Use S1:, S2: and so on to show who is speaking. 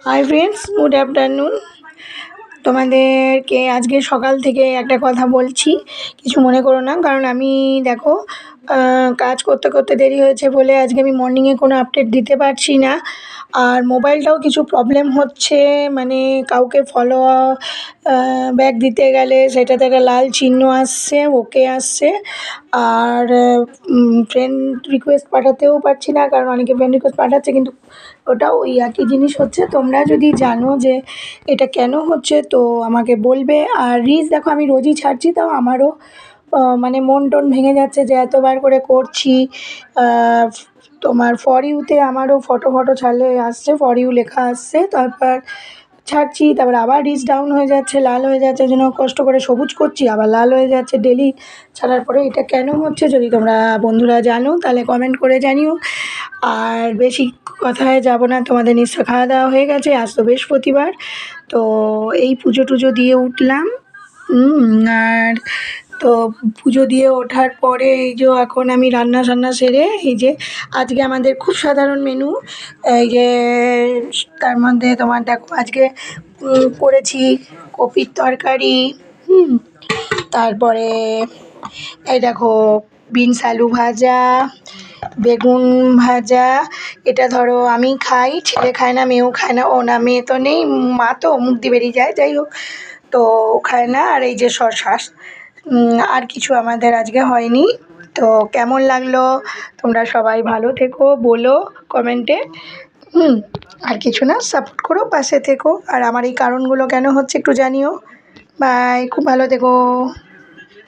S1: Hi friends, good afternoon. তোমাদেরকে আজকে সকাল থেকে একটা কথা বলছি, কিছু মনে করো না। কারণ আমি দেখো কাজ করতে করতে দেরি হয়েছে বলে আজকে আমি মর্নিংয়ে কোনো আপডেট দিতে পারছি না। আর মোবাইলটাও কিছু প্রবলেম হচ্ছে, মানে কাউকে ফলো ব্যাক দিতে গেলে সেটাতে একটা লাল চিহ্ন আসছে, ওকে আসছে। আর ফ্রেন্ড রিকোয়েস্ট পাঠাতেও পারছি না, কারণ অনেকে ফ্রেন্ড রিকোয়েস্ট পাঠাচ্ছে কিন্তু ওটাও ওই একই জিনিস হচ্ছে। তোমরা যদি জানো যে এটা কেন হচ্ছে তো আমাকে বলবে। আর রিলস দেখো আমি রোজই ছাড়ছি, তাও আমারও মানে মন টন ভেঙে যাচ্ছে যে এতবার করে করছি। তোমার ফর ইউতে আমারও ফটো ছাড়লে আসছে, ফর ইউ লেখা আসছে, তারপর ছাড়ছি, তারপর আবার রিচ ডাউন হয়ে যাচ্ছে, লাল হয়ে যাচ্ছে। যেন কষ্ট করে সবুজ করছি, আবার লাল হয়ে যাচ্ছে ডেলি ছাড়ার পরে। এটা কেন হচ্ছে যদি তোমরা বন্ধুরা জানো তাহলে কমেন্ট করে জানিও। আর বেশি কথায় যাব না, তোমাদের নিশ্চয় খাওয়া দাওয়া হয়ে গেছে। আজ তো বৃহস্পতিবার, তো এই পুজো টুজো দিয়ে উঠলাম। আর তো পুজো দিয়ে ওঠার পরে এই যে এখন আমি রান্না টান্না সেরে এই যে আজকে আমাদের খুব সাধারণ মেনু। এই যে তার মধ্যে তোমার দেখো আজকে করেছি কপির তরকারি, তারপরে এই দেখো বিনস আলু ভাজা, বেগুন ভাজা। এটা ধরো আমি খাই, ছেলে খায় না, মেয়েও খায় না। ও না, মেয়ে তো নেই, মা তো মুখ দিয়ে বেরিয়ে যায়, যাই হোক, তো খায় না। আর এই যে শসা, আর কিছু আমাদের আজকে হয়নি। তো কেমন লাগলো তোমরা সবাই ভালো থেকো, বলো কমেন্টে। আর কিছু না, সাপোর্ট করো, পাশে থেকো। আর আমার এই কারণগুলো কেন হচ্ছে একটু জানিও। বাই, খুব ভালো থেকো।